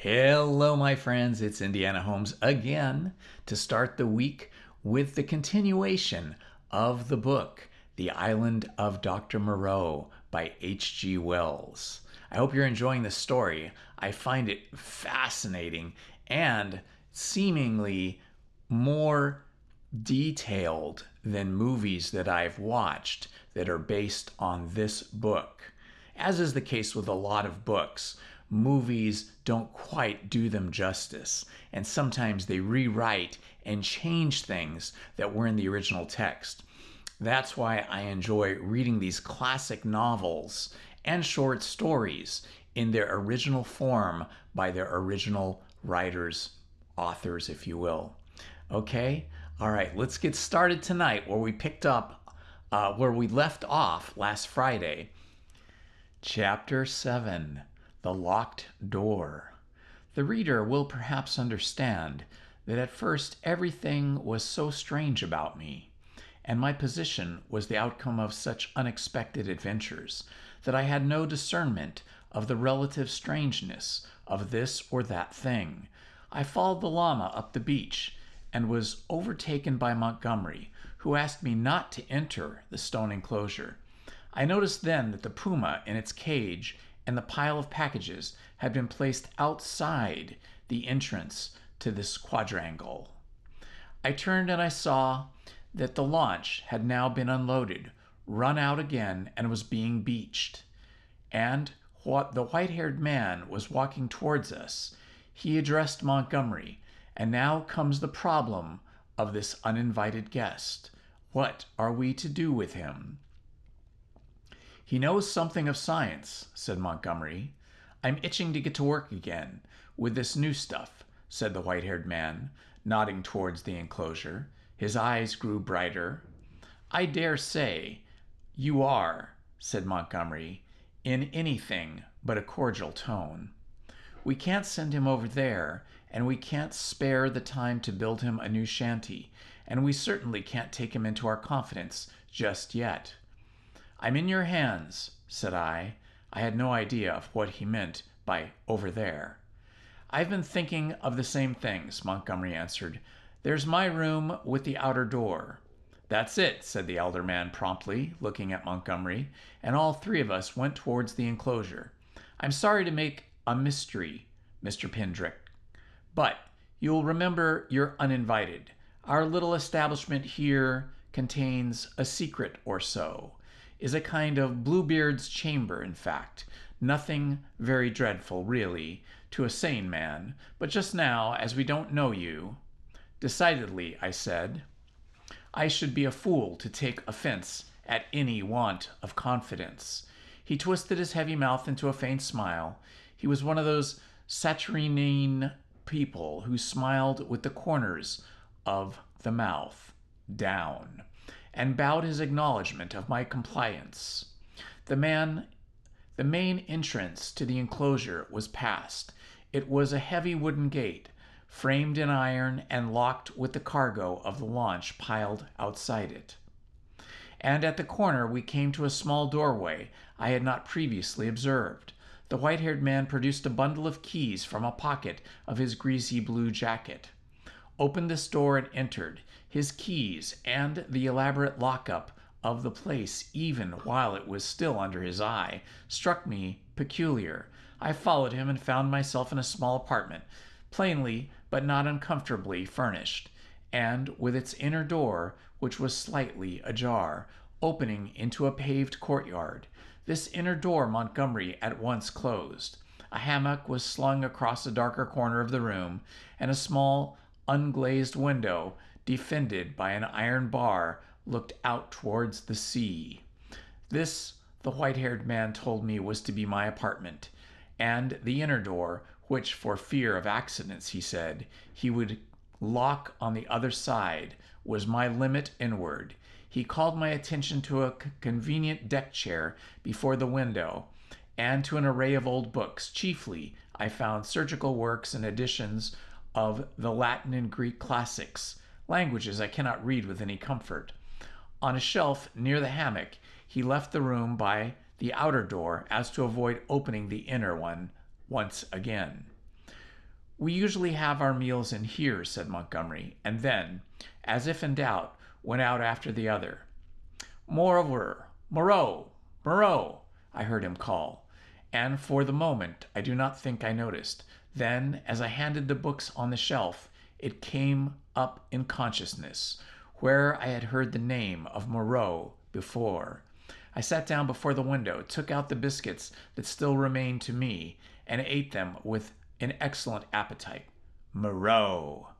Hello, my friends. It's Indiana Holmes again to start the week with the continuation of the book, The Island of Dr. Moreau by H.G. Wells. I hope you're enjoying this story. I find it fascinating and seemingly more detailed than movies that I've watched that are based on this book. As is the case with a lot of books, movies don't quite do them justice, and sometimes they rewrite and change things that were in the original text. That's why I enjoy reading these classic novels and short stories in their original form by their original writers, authors, if you will. Okay? All right, let's get started tonight where we left off last Friday. Chapter 7, The Locked Door. The reader will perhaps understand that at first everything was so strange about me, and my position was the outcome of such unexpected adventures, that I had no discernment of the relative strangeness of this or that thing. I followed the llama up the beach, and was overtaken by Montgomery, who asked me not to enter the stone enclosure. I noticed then that the puma in its cage and the pile of packages had been placed outside the entrance to this quadrangle. I turned and I saw that the launch had now been unloaded, run out again, and was being beached. And the white-haired man was walking towards us. He addressed Montgomery, and now comes the problem of this uninvited guest. What are we to do with him? He knows something of science, said Montgomery. I'm itching to get to work again with this new stuff, said the white-haired man, nodding towards the enclosure. His eyes grew brighter. I dare say you are, said Montgomery, in anything but a cordial tone. We can't send him over there, and we can't spare the time to build him a new shanty, and we certainly can't take him into our confidence just yet. I'm in your hands, said I. I had no idea of what he meant by over there. I've been thinking of the same things, Montgomery answered. There's my room with the outer door. That's it, said the elder man promptly, looking at Montgomery, and all three of us went towards the enclosure. I'm sorry to make a mystery, Mr. Pendrick, but you'll remember you're uninvited. Our little establishment here contains a secret or so. Is a kind of Bluebeard's chamber, in fact. Nothing very dreadful, really, to a sane man, but just now, as we don't know you... Decidedly, I said, I should be a fool to take offense at any want of confidence. He twisted his heavy mouth into a faint smile. He was one of those saturnine people who smiled with the corners of the mouth down, and bowed his acknowledgment of my compliance. The main entrance to the enclosure was passed. It was a heavy wooden gate, framed in iron and locked with the cargo of the launch piled outside it. And at the corner we came to a small doorway I had not previously observed. The white-haired man produced a bundle of keys from a pocket of his greasy blue jacket, opened this door and entered. His keys and the elaborate lockup of the place, even while it was still under his eye, struck me peculiar. I followed him and found myself in a small apartment, plainly but not uncomfortably furnished, and with its inner door, which was slightly ajar, opening into a paved courtyard. This inner door Montgomery at once closed. A hammock was slung across a darker corner of the room, and a small, unglazed window, defended by an iron bar, looked out towards the sea. This, the white-haired man told me, was to be my apartment, and the inner door, which, for fear of accidents, he said, he would lock on the other side, was my limit inward. He called my attention to a convenient deck chair before the window, and to an array of old books. Chiefly, I found surgical works and editions of the Latin and Greek classics, languages I cannot read with any comfort. On a shelf near the hammock, he left the room by the outer door as to avoid opening the inner one once again. "We usually have our meals in here," said Montgomery, and then, as if in doubt, went out after the other. "Moreover, Moreau, Moreau," I heard him call, and for the moment I do not think I noticed. Then, as I handed the books on the shelf, it came up in consciousness, where I had heard the name of Moreau before. I sat down before the window, took out the biscuits that still remained to me, and ate them with an excellent appetite. Moreau!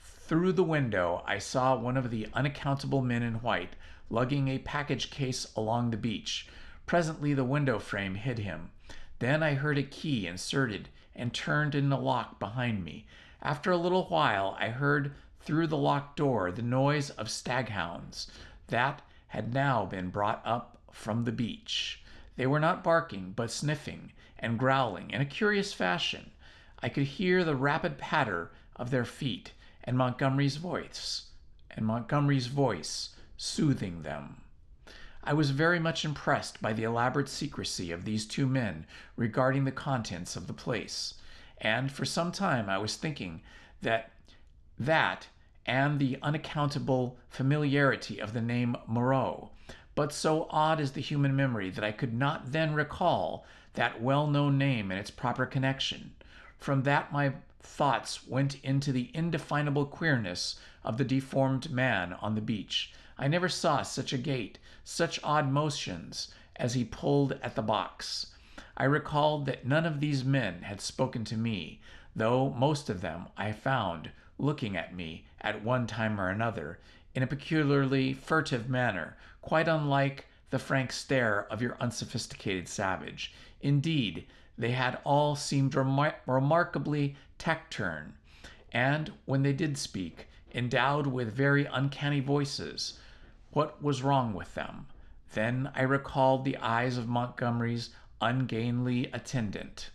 Through the window I saw one of the unaccountable men in white lugging a package case along the beach. Presently the window frame hid him. Then I heard a key inserted and turned in the lock behind me. After a little while I heard through the locked door the noise of staghounds that had now been brought up from the beach. They were not barking, but sniffing and growling in a curious fashion. I could hear the rapid patter of their feet and Montgomery's voice soothing them. I was very much impressed by the elaborate secrecy of these two men regarding the contents of the place, and for some time I was thinking that and the unaccountable familiarity of the name Moreau, but so odd is the human memory that I could not then recall that well-known name in its proper connection. From that my thoughts went into the indefinable queerness of the deformed man on the beach. I never saw such a gait, such odd motions as he pulled at the box. I recalled that none of these men had spoken to me, though most of them I found looking at me at one time or another in a peculiarly furtive manner, quite unlike the frank stare of your unsophisticated savage. Indeed, they had all seemed remarkably taciturn, and when they did speak, endowed with very uncanny voices. What was wrong with them? Then I recalled the eyes of Montgomery's ungainly attendant.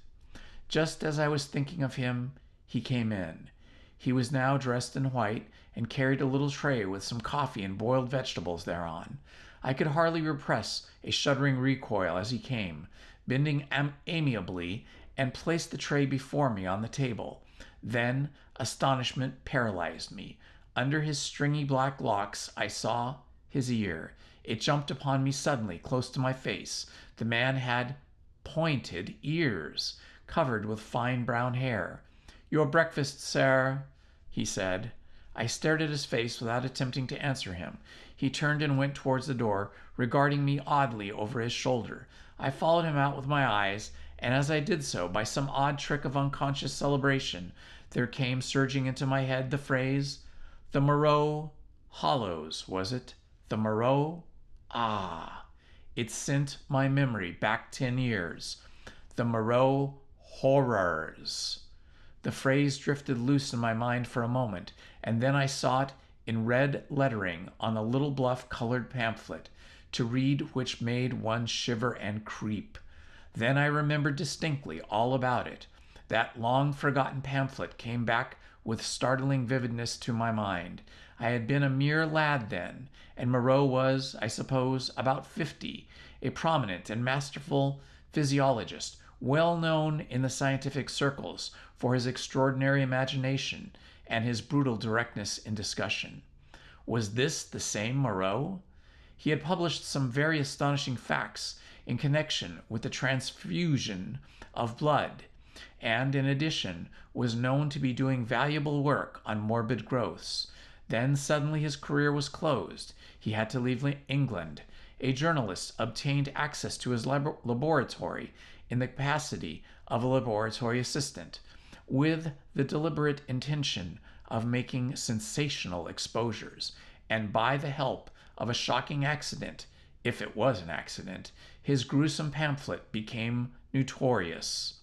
Just as I was thinking of him, he came in. He was now dressed in white and carried a little tray with some coffee and boiled vegetables thereon. I could hardly repress a shuddering recoil as he came, bending amiably, and placed the tray before me on the table. Then astonishment paralyzed me. Under his stringy black locks I saw his ear. It jumped upon me suddenly, close to my face. The man had pointed ears, covered with fine brown hair. "Your breakfast, sir," he said. I stared at his face without attempting to answer him. He turned and went towards the door, regarding me oddly over his shoulder. I followed him out with my eyes, and as I did so, by some odd trick of unconscious celebration, there came surging into my head the phrase, "The Moreau Hollows," was it? The Moreau? Ah! It sent my memory back 10 years. The Moreau horrors. The phrase drifted loose in my mind for a moment, and then I saw it in red lettering on a little buff-colored pamphlet, to read which made one shiver and creep. Then I remembered distinctly all about it. That long-forgotten pamphlet came back with startling vividness to my mind. I had been a mere lad then, and Moreau was, I suppose, about 50, a prominent and masterful physiologist, well known in the scientific circles for his extraordinary imagination and his brutal directness in discussion. Was this the same Moreau? He had published some very astonishing facts in connection with the transfusion of blood, and in addition was known to be doing valuable work on morbid growths. Then suddenly his career was closed. He had to leave England. A journalist obtained access to his laboratory in the capacity of a laboratory assistant, with the deliberate intention of making sensational exposures, and by the help of a shocking accident, if it was an accident, his gruesome pamphlet became notorious.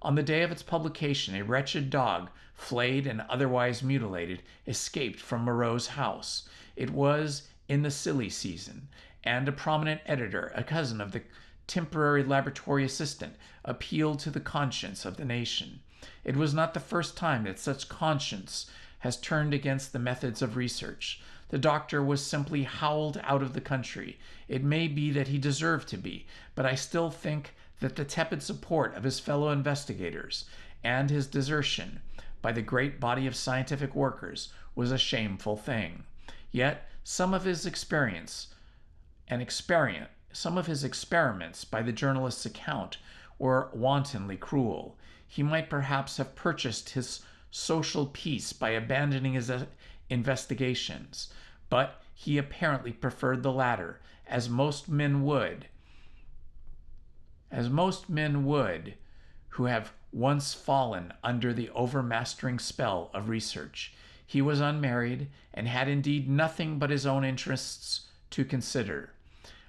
On the day of its publication, a wretched dog, flayed and otherwise mutilated, escaped from Moreau's house. It was in the silly season, and a prominent editor, a cousin of the temporary laboratory assistant, appealed to the conscience of the nation. It was not the first time that such conscience has turned against the methods of research. The doctor was simply howled out of the country. It may be that he deserved to be, but I still think that the tepid support of his fellow investigators and his desertion by the great body of scientific workers was a shameful thing. Yet some of his experiments by the journalist's account were wantonly cruel. He might perhaps have purchased his social peace by abandoning his investigations, but he apparently preferred the latter, as most men would who have once fallen under the overmastering spell of research. He was unmarried and had indeed nothing but his own interests to consider.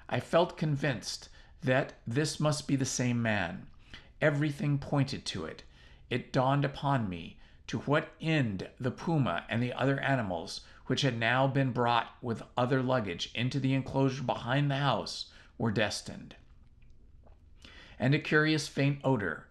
I felt convinced that this must be the same man. Everything pointed to it. It dawned upon me to what end the puma and the other animals, which had now been brought with other luggage into the enclosure behind the house, were destined. And a curious faint odor,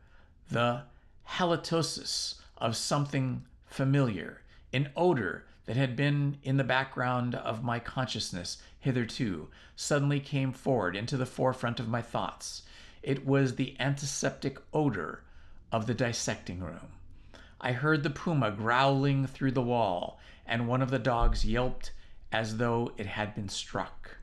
the halitosis of something familiar, an odor that had been in the background of my consciousness hitherto, suddenly came forward into the forefront of my thoughts. It was the antiseptic odor of the dissecting room. I heard the puma growling through the wall, and one of the dogs yelped as though it had been struck.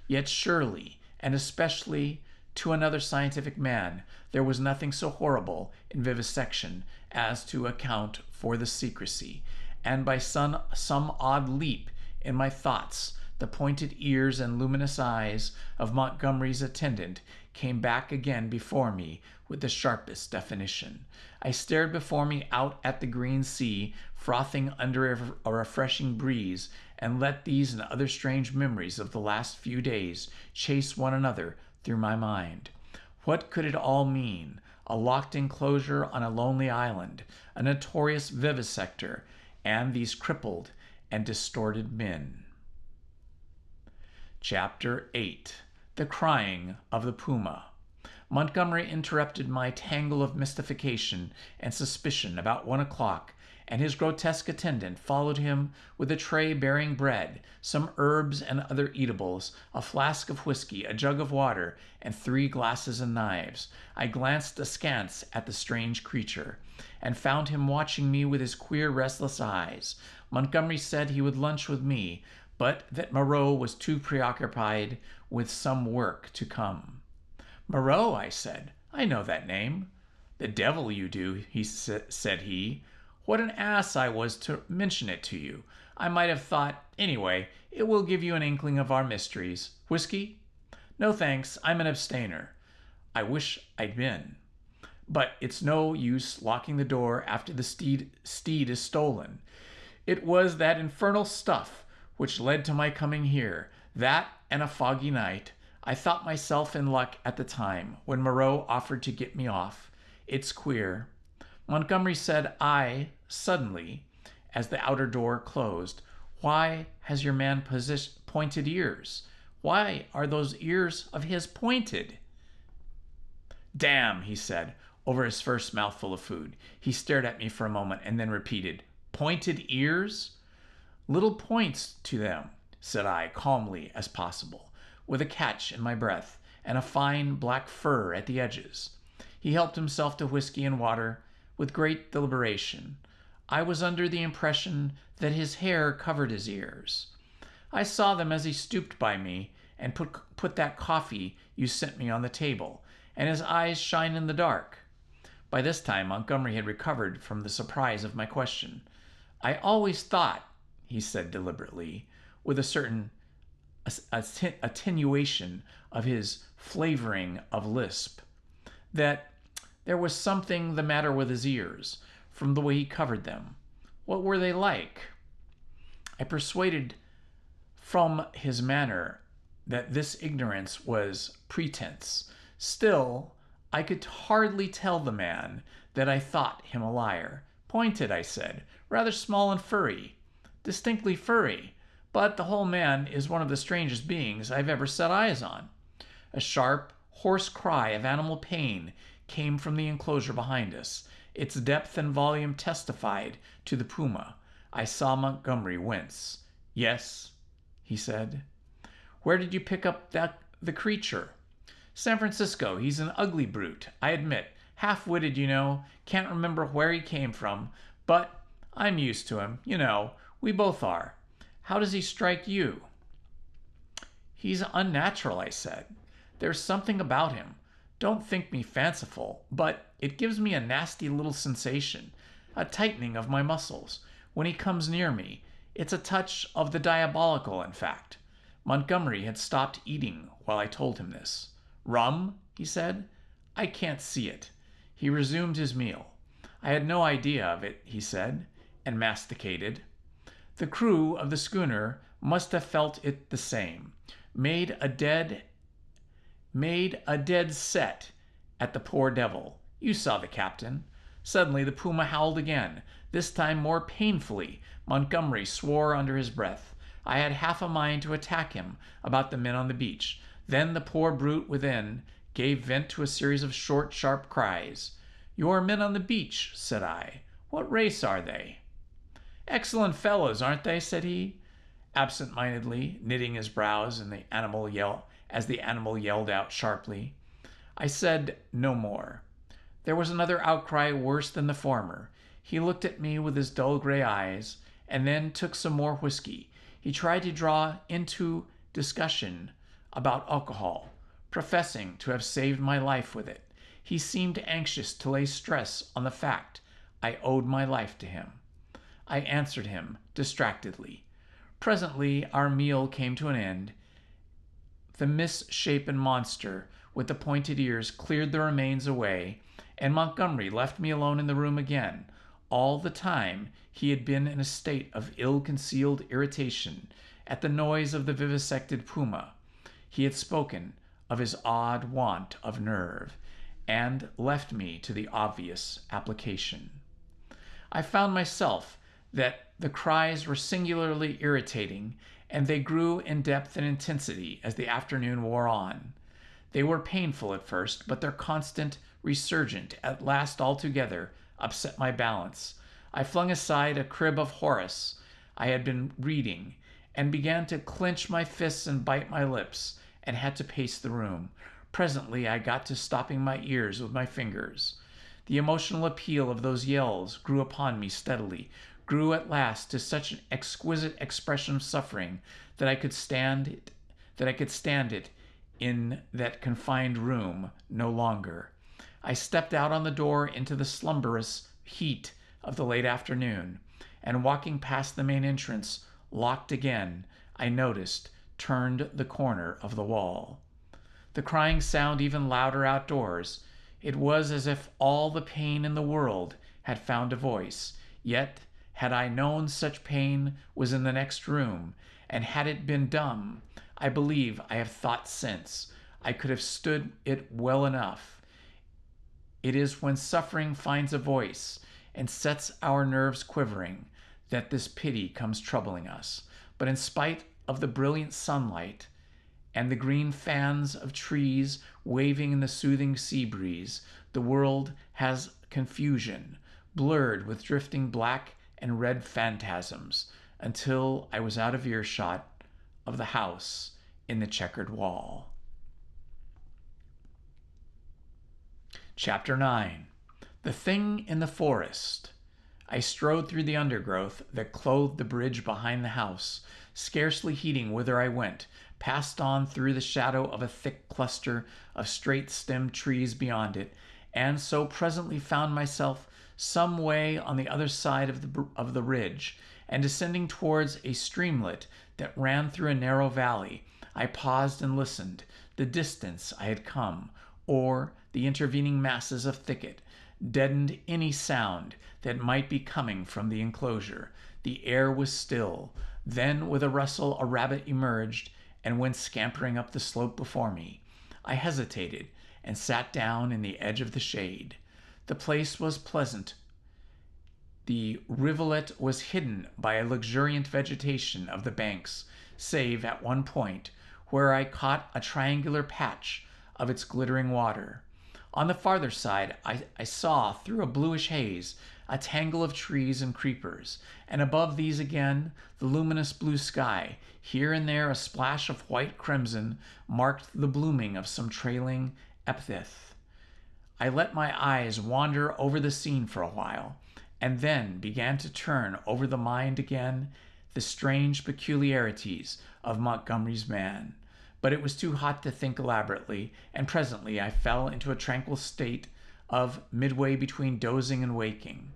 Yet surely, and especially to another scientific man, there was nothing so horrible in vivisection as to account for the secrecy, and by some odd leap in my thoughts, the pointed ears and luminous eyes of Montgomery's attendant came back again before me with the sharpest definition. I stared before me out at the green sea, frothing under a refreshing breeze, and let these and other strange memories of the last few days chase one another through my mind. What could it all mean? A locked enclosure on a lonely island, a notorious vivisector, and these crippled and distorted men. Chapter 8. The Crying of the Puma. Montgomery interrupted my tangle of mystification and suspicion about 1 o'clock, and his grotesque attendant followed him with a tray bearing bread, some herbs and other eatables, a flask of whiskey, a jug of water, and 3 glasses and knives. I glanced askance at the strange creature, and found him watching me with his queer, restless eyes. Montgomery said he would lunch with me, but that Moreau was too preoccupied with some work to come. Moreau, I said. I know that name. The devil you do, said he. What an ass I was to mention it to you. I might have thought, anyway, it will give you an inkling of our mysteries. Whiskey? No thanks, I'm an abstainer. I wish I'd been. But it's no use locking the door after the steed is stolen. It was that infernal stuff which led to my coming here, that and a foggy night. I thought myself in luck at the time, when Moreau offered to get me off. It's queer. Montgomery said suddenly, as the outer door closed, "Why has your man pointed ears? Why are those ears of his pointed?" "Damn," he said, over his first mouthful of food. He stared at me for a moment and then repeated, "Pointed ears?" "Little points to them," said I, calmly as possible, with a catch in my breath, and a fine black fur at the edges. He helped himself to whiskey and water with great deliberation. I was under the impression that his hair covered his ears. I saw them as he stooped by me and put that coffee you sent me on the table, and his eyes shine in the dark. By this time, Montgomery had recovered from the surprise of my question. "I always thought," he said deliberately, with a certain attenuation of his flavoring of lisp, "that there was something the matter with his ears, from the way he covered them. What were they like?" I persuaded from his manner that this ignorance was pretense. Still, I could hardly tell the man that I thought him a liar. "Pointed," I said, "rather small and furry. Distinctly furry. But the whole man is one of the strangest beings I've ever set eyes on." A sharp, hoarse cry of animal pain came from the enclosure behind us. Its depth and volume testified to the puma. I saw Montgomery wince. "Yes," he said. "Where did you pick up the creature?" "San Francisco. He's an ugly brute, I admit. Half-witted, can't remember where he came from, but I'm used to him, we both are. How does he strike you?" "He's unnatural," I said. "There's something about him. Don't think me fanciful, but it gives me a nasty little sensation, a tightening of my muscles. When he comes near me, it's a touch of the diabolical, in fact." Montgomery had stopped eating while I told him this. "Rum?" he said. "I can't see it." He resumed his meal. "I had no idea of it," he said, and masticated. The crew of the schooner must have felt it the same. Made a dead set at the poor devil. You saw the captain. Suddenly the puma howled again, this time more painfully. Montgomery swore under his breath. I had half a mind to attack him about the men on the beach. Then the poor brute within gave vent to a series of short, sharp cries. "Your men on the beach," said I. "What race are they?" "Excellent fellows, aren't they?" said he, absent-mindedly, knitting his brows as the animal yelled out sharply. I said no more. There was another outcry worse than the former. He looked at me with his dull gray eyes, and then took some more whiskey. He tried to draw into discussion about alcohol, professing to have saved my life with it. He seemed anxious to lay stress on the fact I owed my life to him. I answered him distractedly. Presently our meal came to an end. The misshapen monster with the pointed ears cleared the remains away, and Montgomery left me alone in the room again. All the time he had been in a state of ill-concealed irritation at the noise of the vivisected puma. He had spoken of his odd want of nerve, and left me to the obvious application. I found myself that the cries were singularly irritating, and they grew in depth and intensity as the afternoon wore on. They were painful at first, but their constant resurgent at last altogether upset my balance. I flung aside a crib of Horace I had been reading, and began to clench my fists and bite my lips, and had to pace the room. Presently I got to stopping my ears with my fingers. The emotional appeal of those yells grew upon me steadily, grew at last to such an exquisite expression of suffering that I could stand it in that confined room no longer. I stepped out on the door into the slumberous heat of the late afternoon, and walking past the main entrance, locked again, I noticed, turned the corner of the wall. The crying sounded even louder outdoors. It was as if all the pain in the world had found a voice. Yet, had I known such pain was in the next room, and had it been dumb, I believe I have thought since, I could have stood it well enough. It is when suffering finds a voice and sets our nerves quivering that this pity comes troubling us. But in spite of the brilliant sunlight and the green fans of trees waving in the soothing sea breeze, the world has confusion, blurred with drifting black and red phantasms, until I was out of earshot of the house in the checkered wall. Chapter 9. The Thing in the Forest. I strode through the undergrowth that clothed the bridge behind the house, scarcely heeding whither I went, passed on through the shadow of a thick cluster of straight-stemmed trees beyond it, and so presently found myself some way on the other side of the ridge, and descending towards a streamlet that ran through a narrow valley. I paused and listened. The distance I had come, or the intervening masses of thicket, deadened any sound that might be coming from the enclosure. The air was still. Then, with a rustle, a rabbit emerged and went scampering up the slope before me. I hesitated and sat down in the edge of the shade. The place was pleasant. The rivulet was hidden by a luxuriant vegetation of the banks, save at one point, where I caught a triangular patch of its glittering water. On the farther side, I saw, through a bluish haze, a tangle of trees and creepers, and above these again, the luminous blue sky. Here and there a splash of white crimson marked the blooming of some trailing epithet. I let my eyes wander over the scene for a while, and then began to turn over the mind again the strange peculiarities of Montgomery's man. But it was too hot to think elaborately, and presently I fell into a tranquil state of midway between dozing and waking.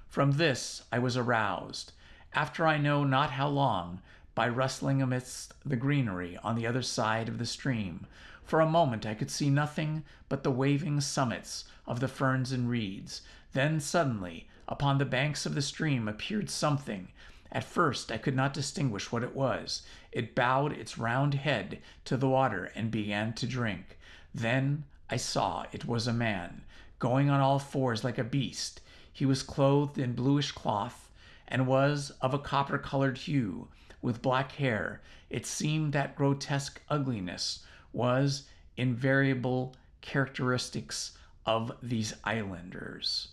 From this I was aroused, after I know not how long, by rustling amidst the greenery on the other side of the stream. For a moment I could see nothing but the waving summits of the ferns and reeds. Then suddenly, upon the banks of the stream appeared something. At first I could not distinguish what it was. It bowed its round head to the water and began to drink. Then I saw it was a man, going on all fours like a beast. He was clothed in bluish cloth, and was of a copper-colored hue, with black hair. It seemed that grotesque ugliness was invariable characteristics of these islanders.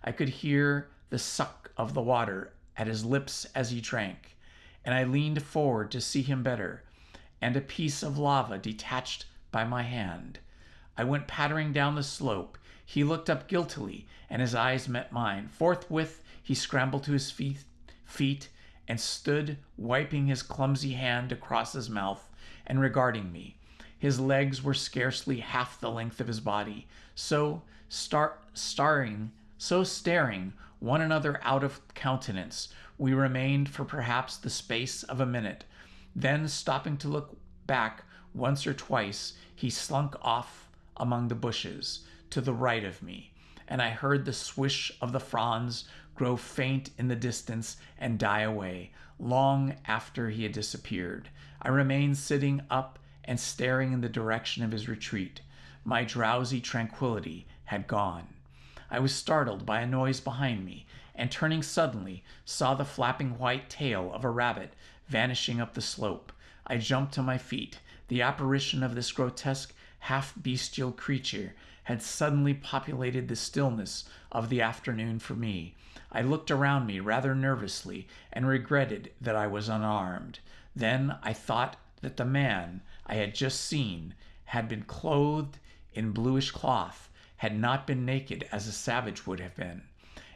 I could hear the suck of the water at his lips as he drank, and I leaned forward to see him better, and a piece of lava detached by my hand. I went pattering down the slope. He looked up guiltily, and his eyes met mine. Forthwith he scrambled to his feet and stood wiping his clumsy hand across his mouth and regarding me. His legs were scarcely half the length of his body, so staring one another out of countenance, we remained for perhaps the space of a minute. Then, stopping to look back once or twice, he slunk off among the bushes to the right of me, and I heard the swish of the fronds grow faint in the distance and die away. Long after he had disappeared, I remained sitting up and staring in the direction of his retreat. My drowsy tranquility had gone. I was startled by a noise behind me, and turning suddenly, saw the flapping white tail of a rabbit vanishing up the slope. I jumped to my feet. The apparition of this grotesque, half-bestial creature had suddenly populated the stillness of the afternoon for me. I looked around me rather nervously and regretted that I was unarmed. Then I thought that the man I had just seen had been clothed in bluish cloth, had not been naked as a savage would have been,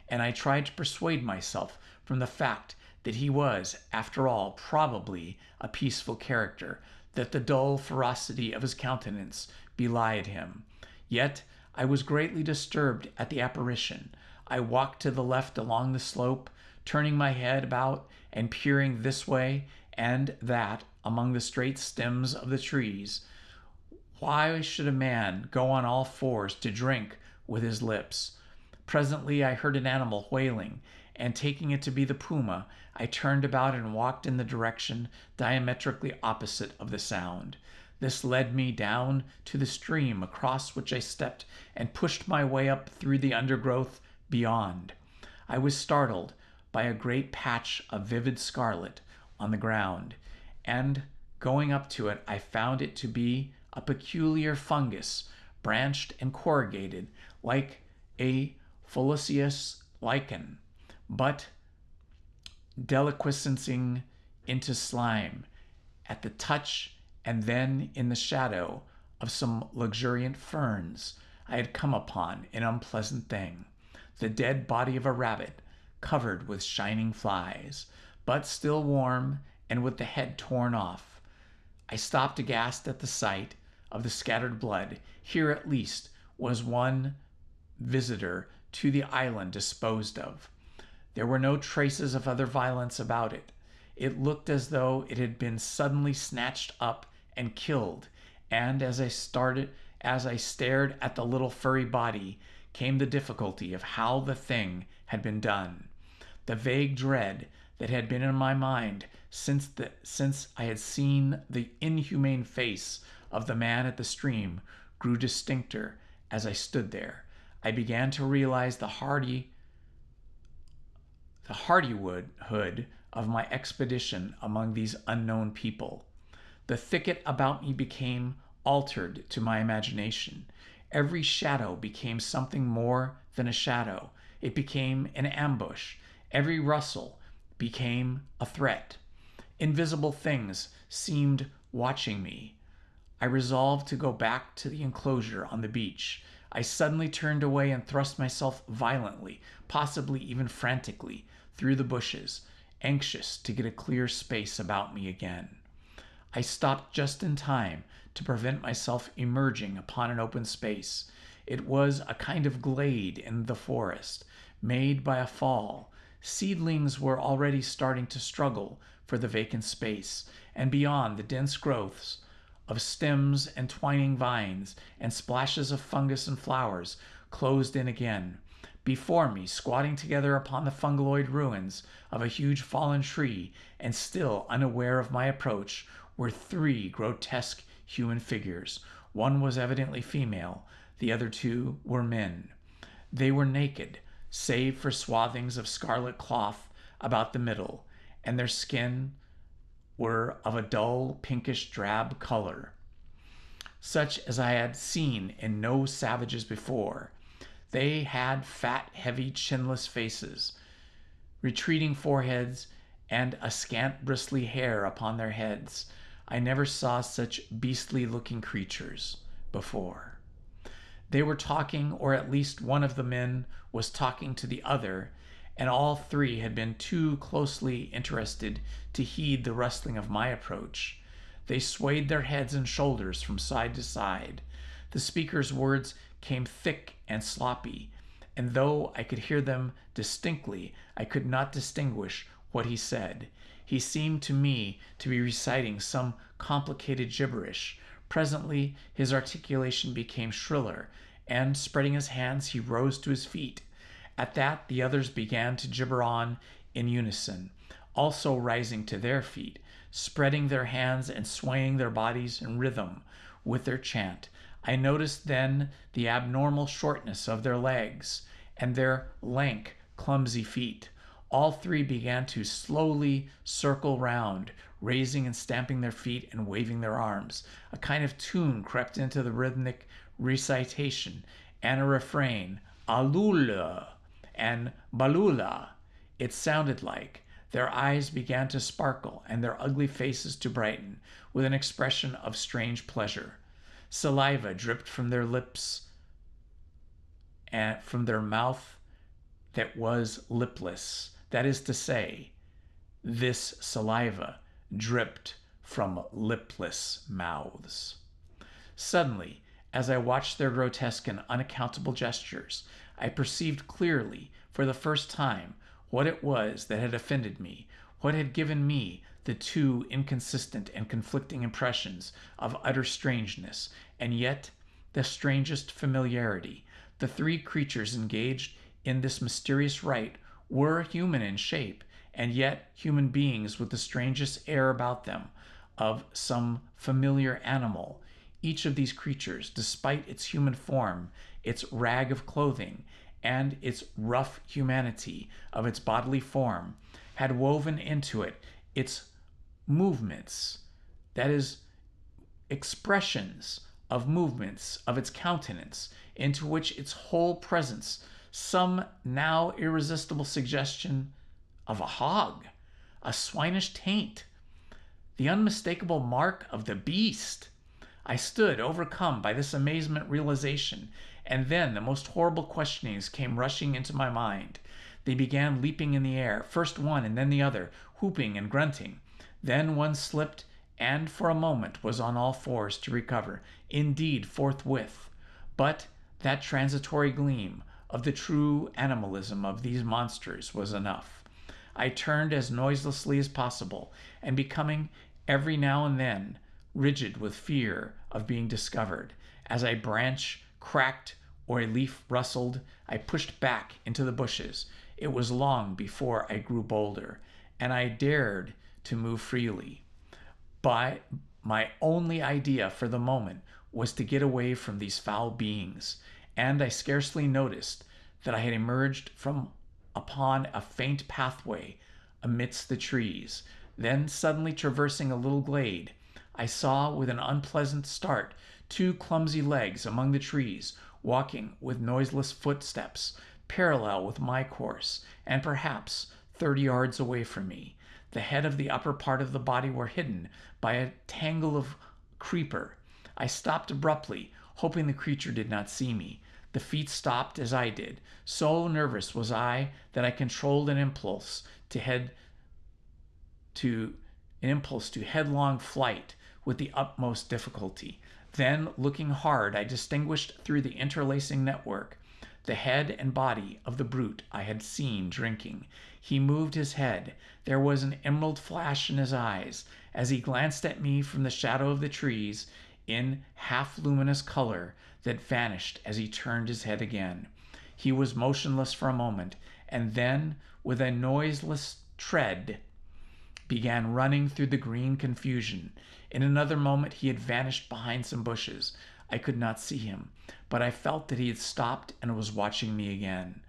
and I tried to persuade myself from the fact that he was, after all, probably a peaceful character, that the dull ferocity of his countenance belied him. Yet I was greatly disturbed at the apparition. I walked to the left along the slope, turning my head about and peering this way and that among the straight stems of the trees. Why should a man go on all fours to drink with his lips? Presently I heard an animal wailing, and taking it to be the puma, I turned about and walked in the direction diametrically opposite of the sound. This led me down to the stream, across which I stepped and pushed my way up through the undergrowth beyond. I was startled by a great patch of vivid scarlet on the ground, and going up to it, I found it to be a peculiar fungus, branched and corrugated like a foliaceous lichen, but deliquescing into slime at the touch, and then in the shadow of some luxuriant ferns I had come upon an unpleasant thing, the dead body of a rabbit covered with shining flies, but still warm and with the head torn off. I stopped aghast at the sight of the scattered blood. Here at least was one visitor to the island disposed of. There were no traces of other violence about it. It looked as though it had been suddenly snatched up and killed, and as I stared at the little furry body, came the difficulty of how the thing had been done. The vague dread that had been in my mind since I had seen the inhumane face of the man at the stream grew distincter as I stood there. I began to realize the hardihood of my expedition among these unknown people. The thicket about me became altered to my imagination. Every shadow became something more than a shadow. It became an ambush. Every rustle became a threat. Invisible things seemed watching me. I resolved to go back to the enclosure on the beach. I suddenly turned away and thrust myself violently, possibly even frantically, through the bushes, anxious to get a clear space about me again. I stopped just in time to prevent myself emerging upon an open space. It was a kind of glade in the forest, made by a fall. Seedlings were already starting to struggle for the vacant space, and beyond the dense growths of stems and twining vines and splashes of fungus and flowers closed in again. Before me, squatting together upon the fungoid ruins of a huge fallen tree, and still unaware of my approach, were three grotesque human figures. One was evidently female, the other two were men. They were naked, save for swathings of scarlet cloth about the middle, and their skin were of a dull pinkish drab color, such as I had seen in no savages before. They had fat, heavy, chinless faces, retreating foreheads, and a scant bristly hair upon their heads. I never saw such beastly-looking creatures before. They were talking, or at least one of the men was talking to the other, and all three had been too closely interested to heed the rustling of my approach. They swayed their heads and shoulders from side to side. The speaker's words came thick and sloppy, and though I could hear them distinctly, I could not distinguish what he said. He seemed to me to be reciting some complicated gibberish. Presently his articulation became shriller, and spreading his hands, he rose to his feet. At that the others began to gibber on in unison, also rising to their feet, spreading their hands and swaying their bodies in rhythm with their chant. I noticed then the abnormal shortness of their legs and their lank, clumsy feet. All three began to slowly circle round, raising and stamping their feet and waving their arms. A kind of tune crept into the rhythmic recitation, and a refrain, Alula and Balula, it sounded like. Their eyes began to sparkle and their ugly faces to brighten with an expression of strange pleasure. Saliva dripped from their lips and from their mouth that was lipless. That is to say, this saliva dripped from lipless mouths. Suddenly, as I watched their grotesque and unaccountable gestures, I perceived clearly, for the first time, what it was that had offended me, what had given me the two inconsistent and conflicting impressions of utter strangeness, and yet the strangest familiarity. The three creatures engaged in this mysterious rite were human in shape, and yet human beings with the strangest air about them of some familiar animal. Each of these creatures, despite its human form, its rag of clothing, and its rough humanity of its bodily form, had woven into it its movements, that is, expressions of movements of its countenance, into which its whole presence, some now irresistible suggestion of a hog, a swinish taint, the unmistakable mark of the beast. I stood overcome by this amazement realization, and then the most horrible questionings came rushing into my mind. They began leaping in the air, first one and then the other, whooping and grunting. Then one slipped and for a moment was on all fours to recover, indeed forthwith. But that transitory gleam of the true animalism of these monsters was enough. I turned as noiselessly as possible, and becoming every now and then rigid with fear of being discovered, as a branch cracked or a leaf rustled, I pushed back into the bushes. It was long before I grew bolder, and I dared to move freely. But my only idea for the moment was to get away from these foul beings, and I scarcely noticed that I had emerged from upon a faint pathway amidst the trees. Then, suddenly traversing a little glade, I saw with an unpleasant start two clumsy legs among the trees, walking with noiseless footsteps, parallel with my course, and perhaps 30 yards away from me. The head of the upper part of the body were hidden by a tangle of creeper. I stopped abruptly, hoping the creature did not see me. The feet stopped as I did. So nervous was I that I controlled to an impulse to headlong flight with the utmost difficulty. Then, looking hard, I distinguished through the interlacing network the head and body of the brute I had seen drinking. He moved his head. There was an emerald flash in his eyes as he glanced at me from the shadow of the trees in half-luminous color that vanished as he turned his head again. He was motionless for a moment, and then, with a noiseless tread, began running through the green confusion. In another moment he had vanished behind some bushes. I could not see him, but I felt that he had stopped and was watching me again.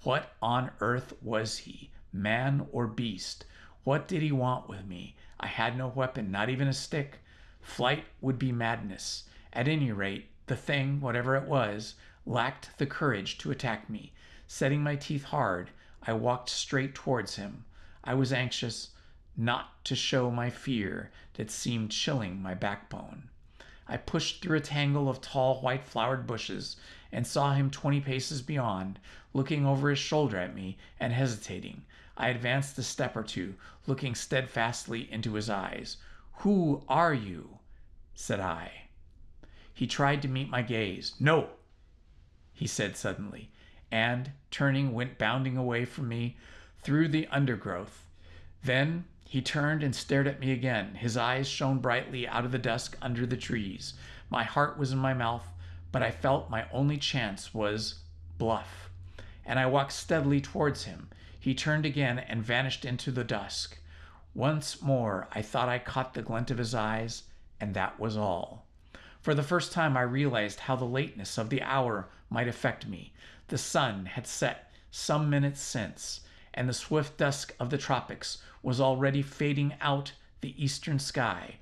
What on earth was he, man or beast? What did he want with me? I had no weapon, not even a stick. Flight would be madness. At any rate, the thing, whatever it was, lacked the courage to attack me. Setting my teeth hard, I walked straight towards him. I was anxious not to show my fear that seemed chilling my backbone. I pushed through a tangle of tall white-flowered bushes and saw him 20 paces beyond, looking over his shoulder at me and hesitating. I advanced a step or two, looking steadfastly into his eyes. "Who are you?" said I. He tried to meet my gaze. "No," he said suddenly, and, turning, went bounding away from me through the undergrowth. Then he turned and stared at me again. His eyes shone brightly out of the dusk under the trees. My heart was in my mouth, but I felt my only chance was bluff, and I walked steadily towards him. He turned again and vanished into the dusk. Once more I thought I caught the glint of his eyes, and that was all. For the first time I realized how the lateness of the hour might affect me. The sun had set some minutes since, and the swift dusk of the tropics was already fading out the eastern sky,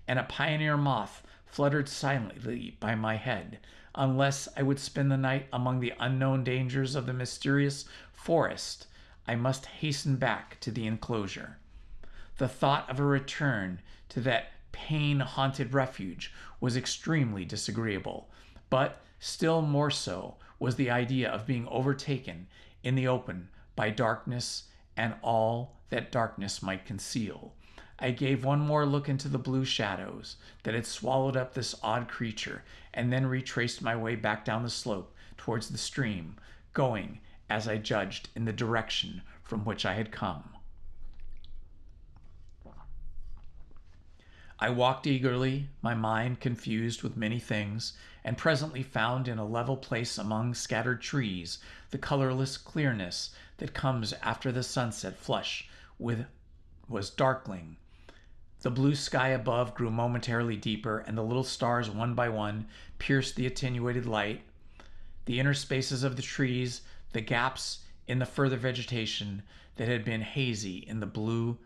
and a pioneer moth fluttered silently by my head. Unless I would spend the night among the unknown dangers of the mysterious forest, I must hasten back to the enclosure. The thought of a return to that pain-haunted refuge was extremely disagreeable, but still more so was the idea of being overtaken in the open by darkness and all that darkness might conceal. I gave one more look into the blue shadows that had swallowed up this odd creature, and then retraced my way back down the slope towards the stream, going, as I judged, in the direction from which I had come. I walked eagerly, my mind confused with many things, and presently found in a level place among scattered trees the colorless clearness that comes after the sunset flush was darkling. The blue sky above grew momentarily deeper, and the little stars, one by one, pierced the attenuated light. The inner spaces of the trees, the gaps in the further vegetation that had been hazy in the blue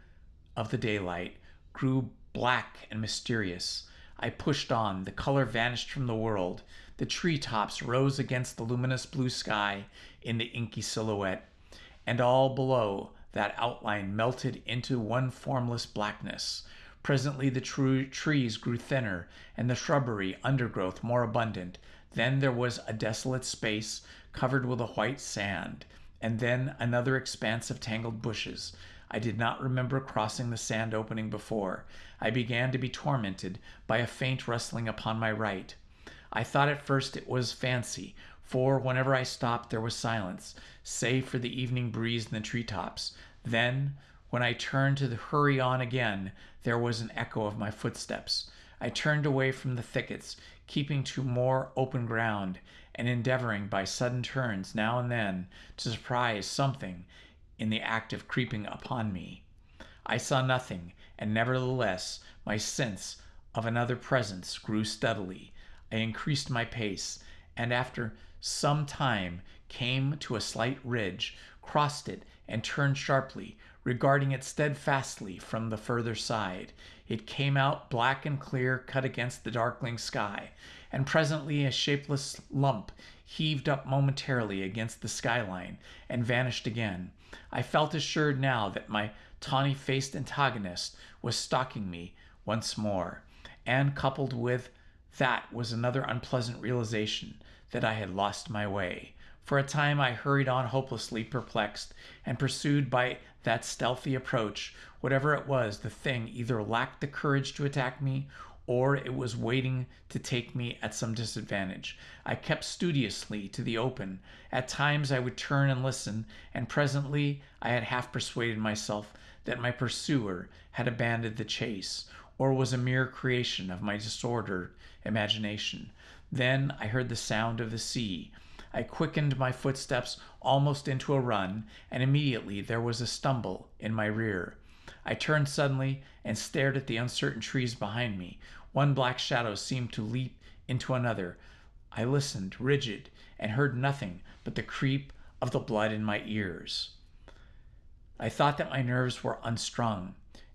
of the daylight, grew black and mysterious. I pushed on. The color vanished from the world. The treetops rose against the luminous blue sky in the inky silhouette, and all below that outline melted into one formless blackness. Presently the trees grew thinner, and the shrubbery undergrowth more abundant. Then there was a desolate space covered with a white sand, and then another expanse of tangled bushes. I did not remember crossing the sand opening before. I began to be tormented by a faint rustling upon my right. I thought at first it was fancy, for whenever I stopped there was silence, save for the evening breeze in the treetops. Then, when I turned to hurry on again, there was an echo of my footsteps. I turned away from the thickets, keeping to more open ground, and endeavoring by sudden turns now and then to surprise something in the act of creeping upon me. I saw nothing, and nevertheless my sense of another presence grew steadily. I increased my pace, and after some time came to a slight ridge, crossed it, and turned sharply, regarding it steadfastly from the further side. It came out black and clear, cut against the darkling sky, and presently a shapeless lump heaved up momentarily against the skyline and vanished again. I felt assured now that my tawny-faced antagonist was stalking me once more, and coupled with that was another unpleasant realization, that I had lost my way. For a time I hurried on hopelessly perplexed, and pursued by that stealthy approach. Whatever it was, the thing either lacked the courage to attack me, or it was waiting to take me at some disadvantage. I kept studiously to the open. At times I would turn and listen, and presently I had half persuaded myself that my pursuer had abandoned the chase, or was a mere creation of my disordered imagination. Then I heard the sound of the sea. I quickened my footsteps almost into a run, and immediately there was a stumble in my rear. I turned suddenly and stared at the uncertain trees behind me. One black shadow seemed to leap into another. I listened, rigid, and heard nothing but the creep of the blood in my ears. I thought that my nerves were unstrung,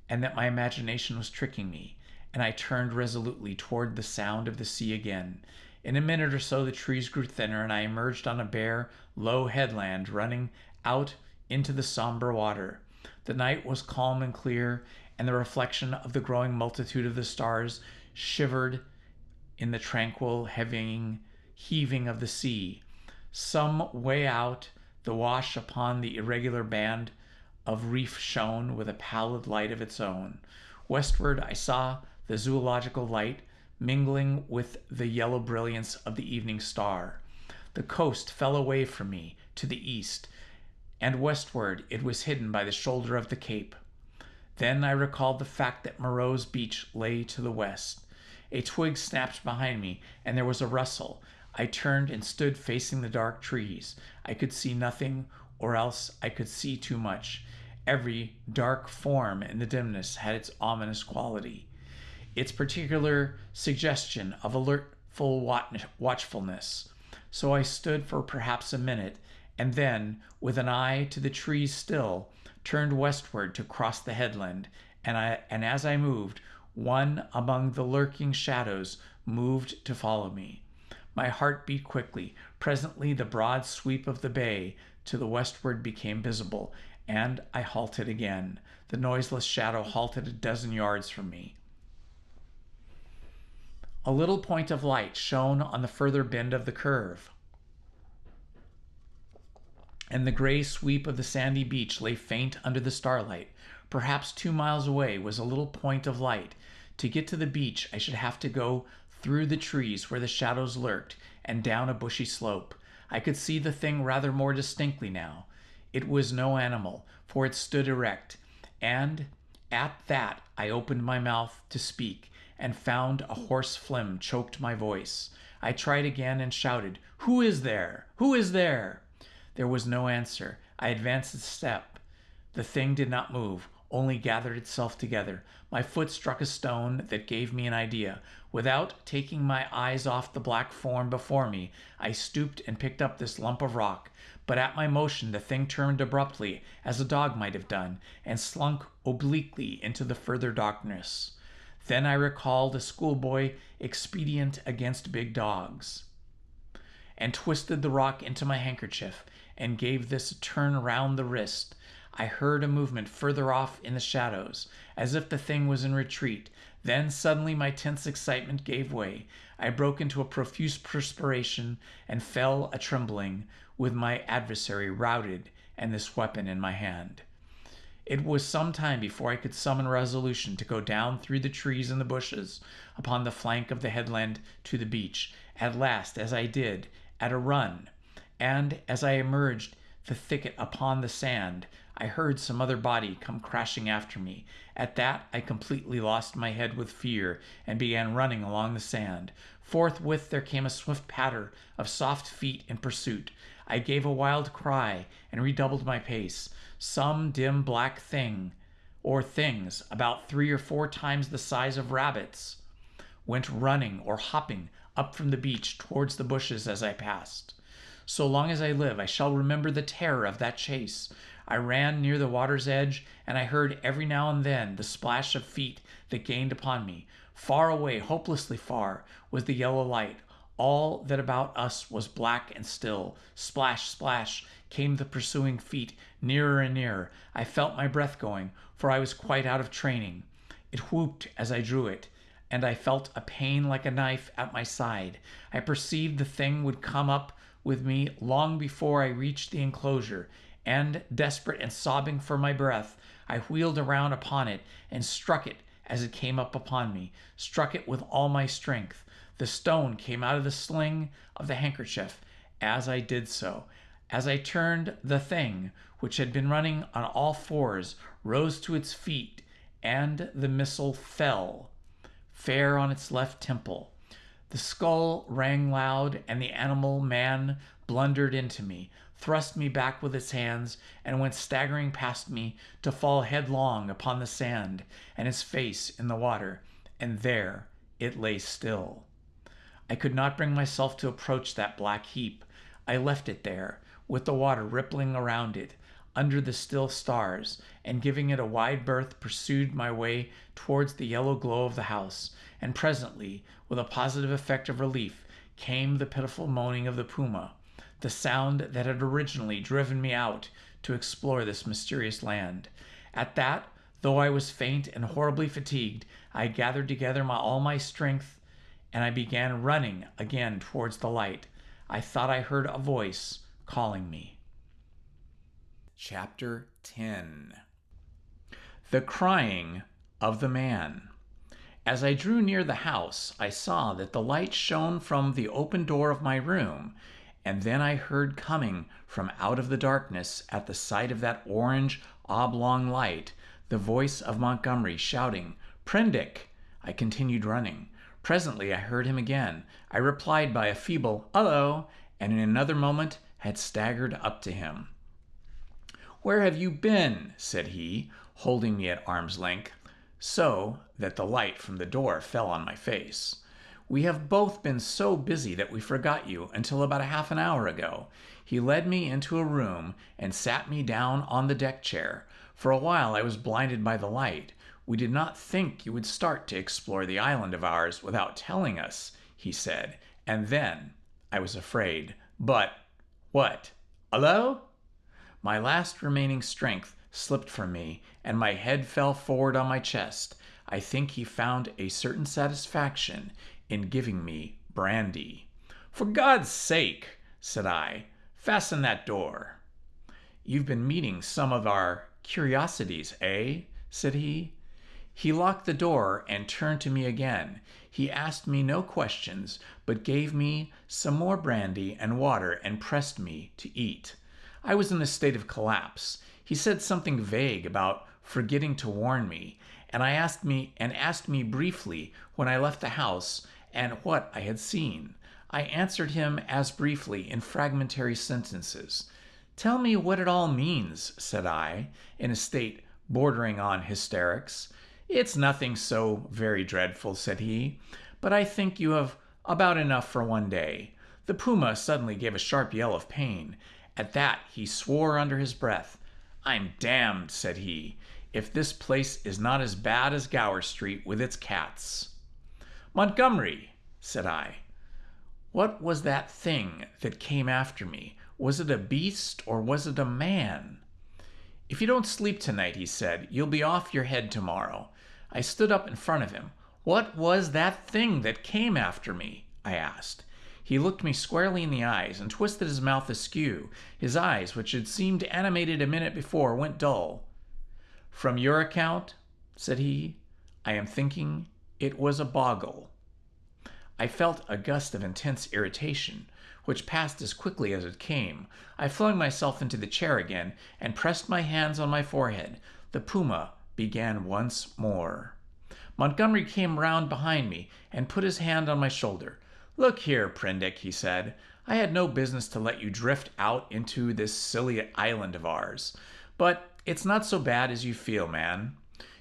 and that my imagination was tricking me, and I turned resolutely toward the sound of the sea again. In a minute or so the trees grew thinner, and I emerged on a bare, low headland running out into the somber water. The night was calm and clear, and the reflection of the growing multitude of the stars shivered in the tranquil heaving of the sea. Some way out, the wash upon the irregular band of reef shone with a pallid light of its own. Westward I saw the zoological light mingling with the yellow brilliance of the evening star. The coast fell away from me to the east, and westward it was hidden by the shoulder of the cape. Then I recalled the fact that Moreau's beach lay to the west. A twig snapped behind me, and there was a rustle. I turned and stood facing the dark trees. I could see nothing, or else I could see too much. Every dark form in the dimness had its ominous quality, its particular suggestion of alertful watchfulness. So I stood for perhaps a minute, and then, with an eye to the trees still, turned westward to cross the headland, and as I moved, one among the lurking shadows moved to follow me. My heart beat quickly. Presently the broad sweep of the bay to the westward became visible, and I halted again. The noiseless shadow halted a dozen yards from me. A little point of light shone on the further bend of the curve, and the gray sweep of the sandy beach lay faint under the starlight. Perhaps 2 miles away was a little point of light. To get to the beach, I should have to go through the trees where the shadows lurked and down a bushy slope. I could see the thing rather more distinctly now. It was no animal, for it stood erect, and at that I opened my mouth to speak, and found a hoarse phlegm choked my voice. I tried again and shouted, "Who is there? Who is there?" There was no answer. I advanced a step. The thing did not move, only gathered itself together. My foot struck a stone that gave me an idea. Without taking my eyes off the black form before me, I stooped and picked up this lump of rock. But at my motion the thing turned abruptly, as a dog might have done, and slunk obliquely into the further darkness. Then I recalled a schoolboy expedient against big dogs, and twisted the rock into my handkerchief, and gave this a turn round the wrist. I heard a movement further off in the shadows, as if the thing was in retreat. Then suddenly my tense excitement gave way. I broke into a profuse perspiration and fell a-trembling, with my adversary routed and this weapon in my hand. It was some time before I could summon resolution to go down through the trees and the bushes upon the flank of the headland to the beach. At last, as I did, at a run, and as I emerged the thicket upon the sand, I heard some other body come crashing after me. At that I completely lost my head with fear and began running along the sand. Forthwith there came a swift patter of soft feet in pursuit. I gave a wild cry and redoubled my pace. Some dim black thing, or things about 3 or 4 times the size of rabbits, went running or hopping up from the beach towards the bushes as I passed. So long as I live, I shall remember the terror of that chase. I ran near the water's edge, and I heard every now and then the splash of feet that gained upon me. Far away, hopelessly far, was the yellow light. All that about us was black and still. Splash, splash, came the pursuing feet, nearer and nearer. I felt my breath going, for I was quite out of training. It whooped as I drew it. and I felt a pain like a knife at my side. I perceived the thing would come up with me long before I reached the enclosure, and, desperate and sobbing for my breath, I wheeled around upon it and struck it as it came up upon me, struck it with all my strength. The stone came out of the sling of the handkerchief as I did so. As I turned, the thing, which had been running on all fours, rose to its feet, and the missile fell, fair on its left temple. The skull rang loud, and the animal man blundered into me, thrust me back with its hands, and went staggering past me to fall headlong upon the sand, and his face in the water, and there it lay still. I could not bring myself to approach that black heap. I left it there, with the water rippling around it, under the still stars, and giving it a wide berth, pursued my way towards the yellow glow of the house, and presently, with a positive effect of relief, came the pitiful moaning of the puma, the sound that had originally driven me out to explore this mysterious land. At that, though I was faint and horribly fatigued, I gathered together all my strength, and I began running again towards the light. I thought I heard a voice calling me. Chapter 10. The Crying of the Man. As I drew near the house, I saw that the light shone from the open door of my room, and then I heard coming from out of the darkness at the sight of that orange oblong light the voice of Montgomery shouting, "Prendick!" I continued running. Presently I heard him again. I replied by a feeble "Hullo," and in another moment had staggered up to him. "Where have you been?" said he, holding me at arm's length, so that the light from the door fell on my face. "We have both been so busy that we forgot you until about a half an hour ago." He led me into a room and sat me down on the deck chair. For a while I was blinded by the light. "We did not think you would start to explore the island of ours without telling us," he said, "and then I was afraid. But what? Hullo?" My last remaining strength slipped from me, and my head fell forward on my chest. I think he found a certain satisfaction in giving me brandy. "For God's sake," said I, "fasten that door." "You've been meeting some of our curiosities, eh?" said he. He locked the door and turned to me again. He asked me no questions, but gave me some more brandy and water and pressed me to eat. I was in a state of collapse. He said something vague about forgetting to warn me, and asked me briefly when I left the house and what I had seen. I answered him as briefly in fragmentary sentences. "Tell me what it all means," said I, in a state bordering on hysterics. "It's nothing so very dreadful," said he, "but I think you have about enough for one day." The puma suddenly gave a sharp yell of pain. At that he swore under his breath. "I'm damned," said he, "if this place is not as bad as Gower Street with its cats." "Montgomery," said I, "what was that thing that came after me? Was it a beast or was it a man?" "If you don't sleep tonight," he said, "you'll be off your head tomorrow." I stood up in front of him. "What was that thing that came after me?" I asked. He looked me squarely in the eyes and twisted his mouth askew. His eyes, which had seemed animated a minute before, went dull. "From your account," said he, "I am thinking it was a boggle." I felt a gust of intense irritation, which passed as quickly as it came. I flung myself into the chair again and pressed my hands on my forehead. The puma began once more. Montgomery came round behind me and put his hand on my shoulder. "Look here, Prendick," he said, "I had no business to let you drift out into this silly island of ours. But it's not so bad as you feel, man.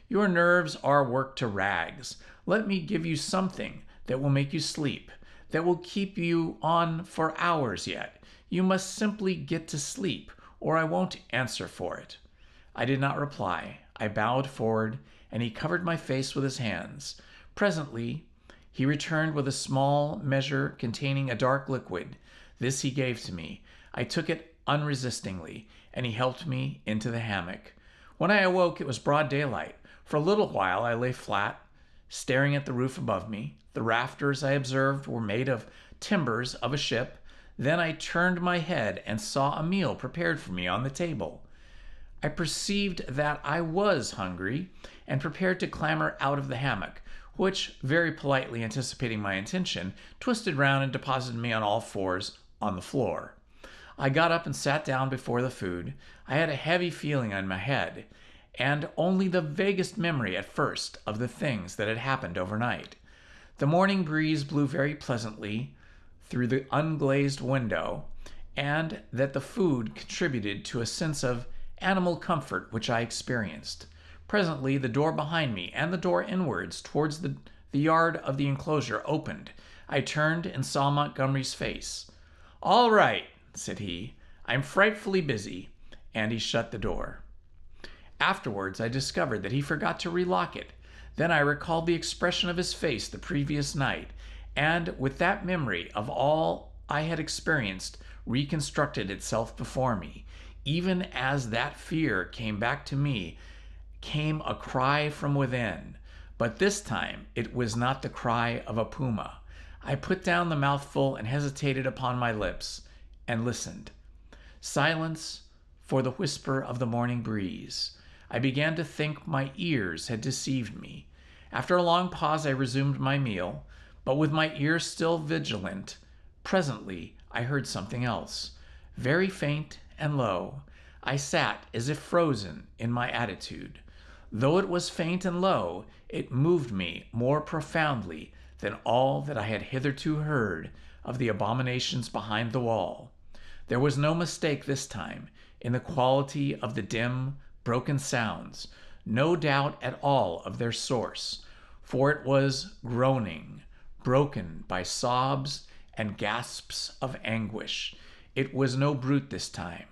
Your nerves are worked to rags. Let me give you something that will make you sleep, that will keep you on for hours yet. You must simply get to sleep, or I won't answer for it." I did not reply. I bowed forward, and he covered my face with his hands. Presently, he returned with a small measure containing a dark liquid. This he gave to me. I took it unresistingly, and he helped me into the hammock. When I awoke, it was broad daylight. For a little while I lay flat, staring at the roof above me. The rafters, I observed, were made of timbers of a ship. Then I turned my head and saw a meal prepared for me on the table. I perceived that I was hungry and prepared to clamber out of the hammock, which, very politely anticipating my intention, twisted round and deposited me on all fours on the floor. I got up and sat down before the food. I had a heavy feeling on my head, and only the vaguest memory at first of the things that had happened overnight. The morning breeze blew very pleasantly through the unglazed window, and that the food contributed to a sense of animal comfort which I experienced. Presently, the door behind me and the door inwards towards the yard of the enclosure opened. I turned and saw Montgomery's face. "All right," said he. "I'm frightfully busy," and he shut the door. Afterwards, I discovered that he forgot to relock it. Then I recalled the expression of his face the previous night, and with that memory of all I had experienced reconstructed itself before me. Even as that fear came back to me, came a cry from within. But this time it was not the cry of a puma. I put down the mouthful and hesitated upon my lips, and listened. Silence for the whisper of the morning breeze. I began to think my ears had deceived me. After a long pause, I resumed my meal, but with my ears still vigilant. Presently, I heard something else, very faint and low. I sat as if frozen in my attitude. Though it was faint and low, it moved me more profoundly than all that I had hitherto heard of the abominations behind the wall. There was no mistake this time in the quality of the dim, broken sounds, no doubt at all of their source, for it was groaning, broken by sobs and gasps of anguish. It was no brute this time.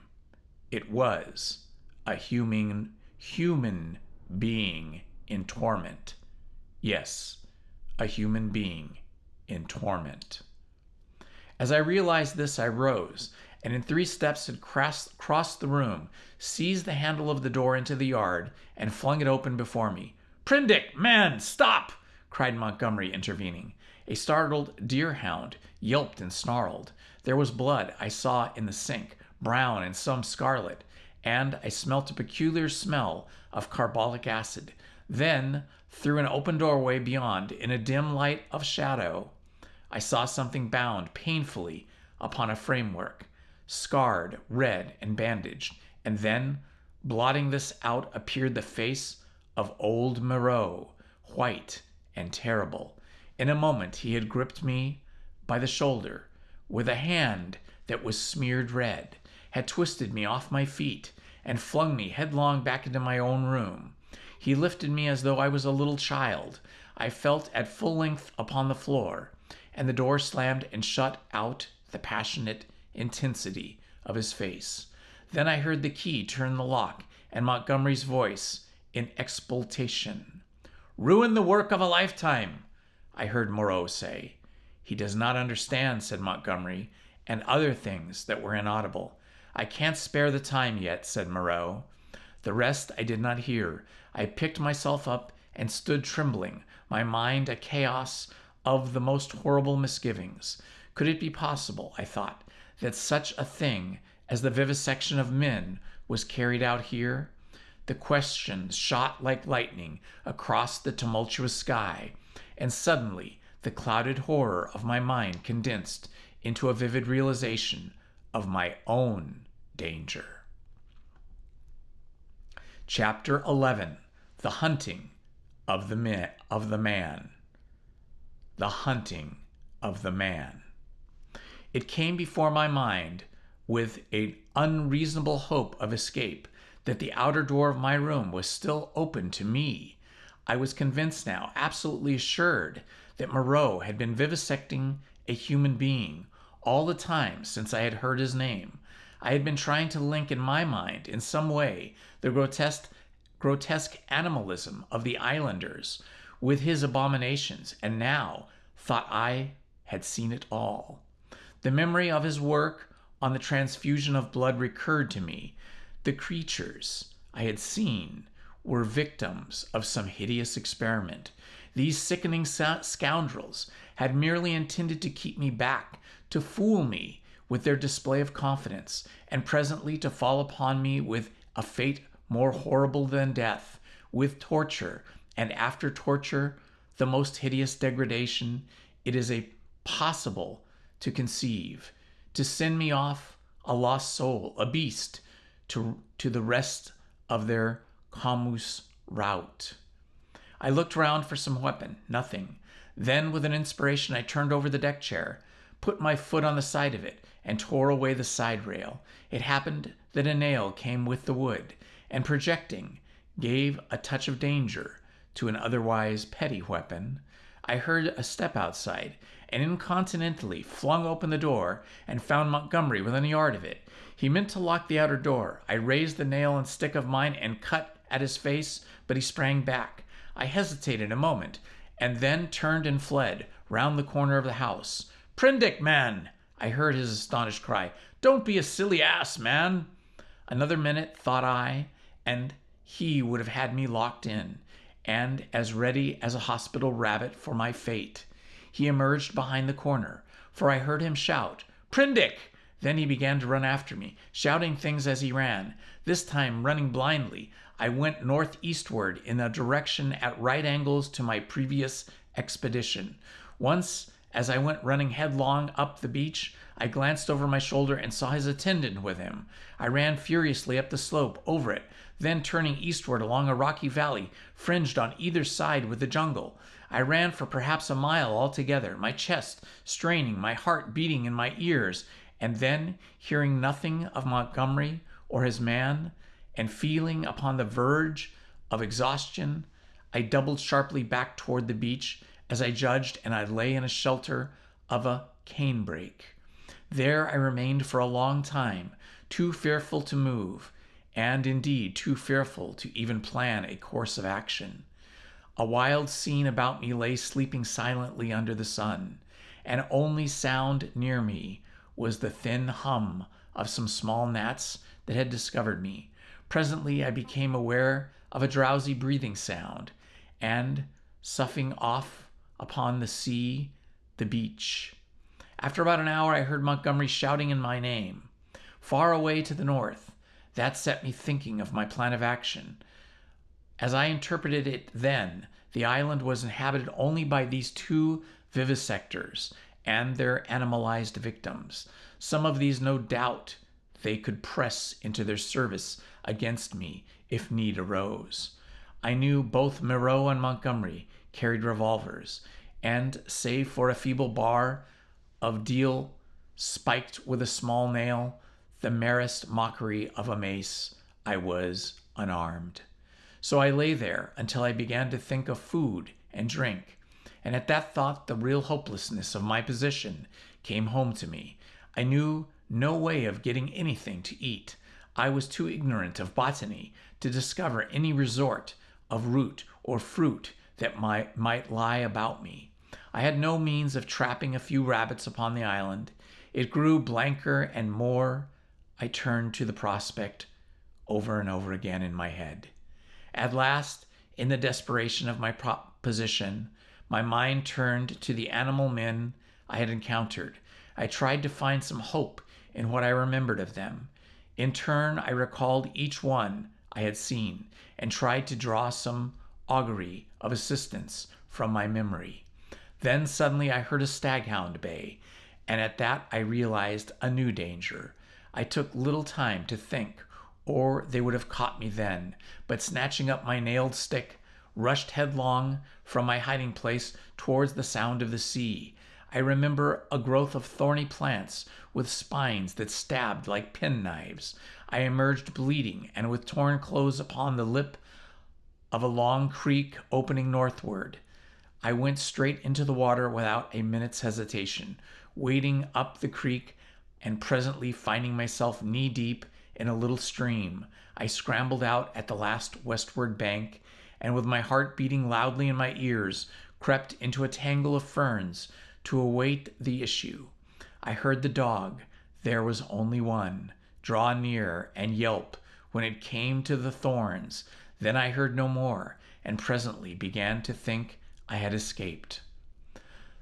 It was a human being in torment. Yes, a human being in torment. As I realized this, I rose, and in 3 steps had crossed the room, seized the handle of the door into the yard, and flung it open before me. "Prendick, man, stop!" cried Montgomery, intervening. A startled deerhound yelped and snarled. There was blood I saw in the sink, brown and some scarlet, and I smelt a peculiar smell of carbolic acid. Then, through an open doorway beyond, in a dim light of shadow, I saw something bound painfully upon a framework, scarred, red, and bandaged. And then, blotting this out, appeared the face of old Moreau, white and terrible. In a moment he had gripped me by the shoulder with a hand that was smeared red, had twisted me off my feet, and flung me headlong back into my own room. He lifted me as though I was a little child. I felt at full length upon the floor, and the door slammed and shut out the passionate intensity of his face. Then I heard the key turn the lock, and Montgomery's voice in expultation. "Ruin the work of a lifetime," I heard Moreau say. "He does not understand," said Montgomery, and other things that were inaudible. "I can't spare the time yet," said Moreau. The rest I did not hear. I picked myself up and stood trembling, my mind a chaos of the most horrible misgivings. Could it be possible, I thought, that such a thing as the vivisection of men was carried out here? The questions shot like lightning across the tumultuous sky, and suddenly the clouded horror of my mind condensed into a vivid realization of my own danger. Chapter 11. The Hunting of the Man. The Hunting of the Man. It came before my mind with an unreasonable hope of escape that the outer door of my room was still open to me. I was convinced now, absolutely assured, that Moreau had been vivisecting a human being all the time since I had heard his name. I had been trying to link in my mind, in some way, the grotesque animalism of the islanders with his abominations, and now thought I had seen it all. The memory of his work on the transfusion of blood recurred to me. The creatures I had seen were victims of some hideous experiment. These sickening scoundrels had merely intended to keep me back, to fool me with their display of confidence, and presently to fall upon me with a fate more horrible than death, with torture, and after torture, the most hideous degradation it is possible to conceive, to send me off a lost soul, a beast, to the rest of their comus route. I looked round for some weapon. Nothing. Then, with an inspiration, I turned over the deck chair, put my foot on the side of it, and tore away the side rail. It happened that a nail came with the wood, and projecting, gave a touch of danger to an otherwise petty weapon. I heard a step outside, and incontinently flung open the door and found Montgomery within a yard of it. He meant to lock the outer door. I raised the nail and stick of mine and cut at his face, but he sprang back. I hesitated a moment, and then turned and fled round the corner of the house. "Prendick, man!" I heard his astonished cry. "Don't be a silly ass, man!" Another minute, thought I, and he would have had me locked in, and as ready as a hospital rabbit for my fate. He emerged behind the corner, for I heard him shout, "Prendick!" Then he began to run after me, shouting things as he ran. This time, running blindly, I went northeastward in a direction at right angles to my previous expedition. Once, as I went running headlong up the beach, I glanced over my shoulder and saw his attendant with him. I ran furiously up the slope, over it, then turning eastward along a rocky valley, fringed on either side with the jungle. I ran for perhaps a mile altogether, my chest straining, my heart beating in my ears, and then, hearing nothing of Montgomery or his man, and feeling upon the verge of exhaustion, I doubled sharply back toward the beach, as I judged, and I lay in a shelter of a canebrake. There I remained for a long time, too fearful to move, and indeed too fearful to even plan a course of action. A wild scene about me lay sleeping silently under the sun, and only sound near me was the thin hum of some small gnats that had discovered me. Presently I became aware of a drowsy breathing sound, and soughing off upon the sea, the beach. After about an hour I heard Montgomery shouting in my name, far away to the north. That set me thinking of my plan of action. As I interpreted it then, the island was inhabited only by these two vivisectors and their animalized victims. Some of these, no doubt, they could press into their service against me if need arose. I knew both Moreau and Montgomery carried revolvers, and save for a feeble bar of deal spiked with a small nail, the merest mockery of a mace, I was unarmed. So I lay there until I began to think of food and drink, and at that thought the real hopelessness of my position came home to me. I knew no way of getting anything to eat. I was too ignorant of botany to discover any resort of root or fruit that might lie about me. I had no means of trapping a few rabbits upon the island. It grew blanker and more. I turned to the prospect over and over again in my head. At last, in the desperation of my position, my mind turned to the animal men I had encountered. I tried to find some hope in what I remembered of them. In turn, I recalled each one I had seen and tried to draw some augury of assistance from my memory. Then suddenly I heard a staghound bay, and at that I realized a new danger. I took little time to think, or they would have caught me then, but snatching up my nailed stick, rushed headlong from my hiding place towards the sound of the sea. I remember a growth of thorny plants with spines that stabbed like penknives. I emerged bleeding and with torn clothes upon the lip of a long creek opening northward. I went straight into the water without a minute's hesitation, wading up the creek and presently finding myself knee-deep in a little stream. I scrambled out at the last westward bank, and with my heart beating loudly in my ears, crept into a tangle of ferns to await the issue. I heard the dog, there was only one, draw near and yelp when it came to the thorns. Then I heard no more, and presently began to think I had escaped.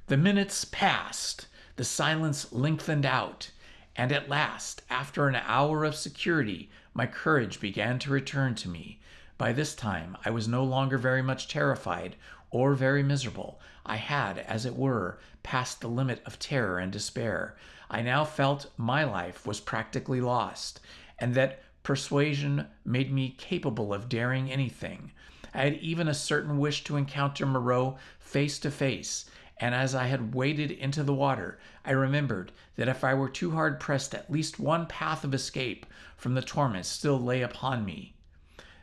The minutes passed, the silence lengthened out, and at last, after an hour of security, my courage began to return to me. By this time, I was no longer very much terrified or very miserable. I had, as it were, passed the limit of terror and despair. I now felt my life was practically lost, and that persuasion made me capable of daring anything. I had even a certain wish to encounter Moreau face to face, and as I had waded into the water, I remembered that if I were too hard pressed, at least one path of escape from the torment still lay upon me.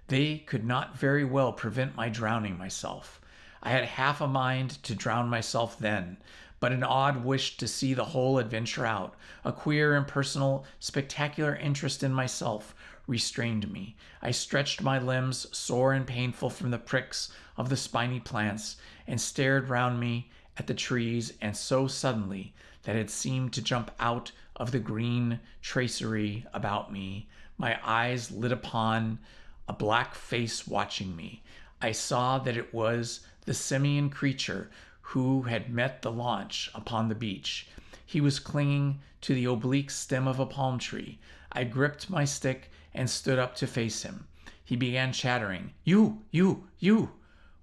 They could not very well prevent my drowning myself. I had half a mind to drown myself then, but an odd wish to see the whole adventure out, a queer, impersonal, spectacular interest in myself, restrained me. I stretched my limbs, sore and painful from the pricks of the spiny plants, and stared round me at the trees, and so suddenly that it seemed to jump out of the green tracery about me. My eyes lit upon a black face watching me. I saw that it was the simian creature who had met the launch upon the beach. He was clinging to the oblique stem of a palm tree. I gripped my stick and stood up to face him. He began chattering. You,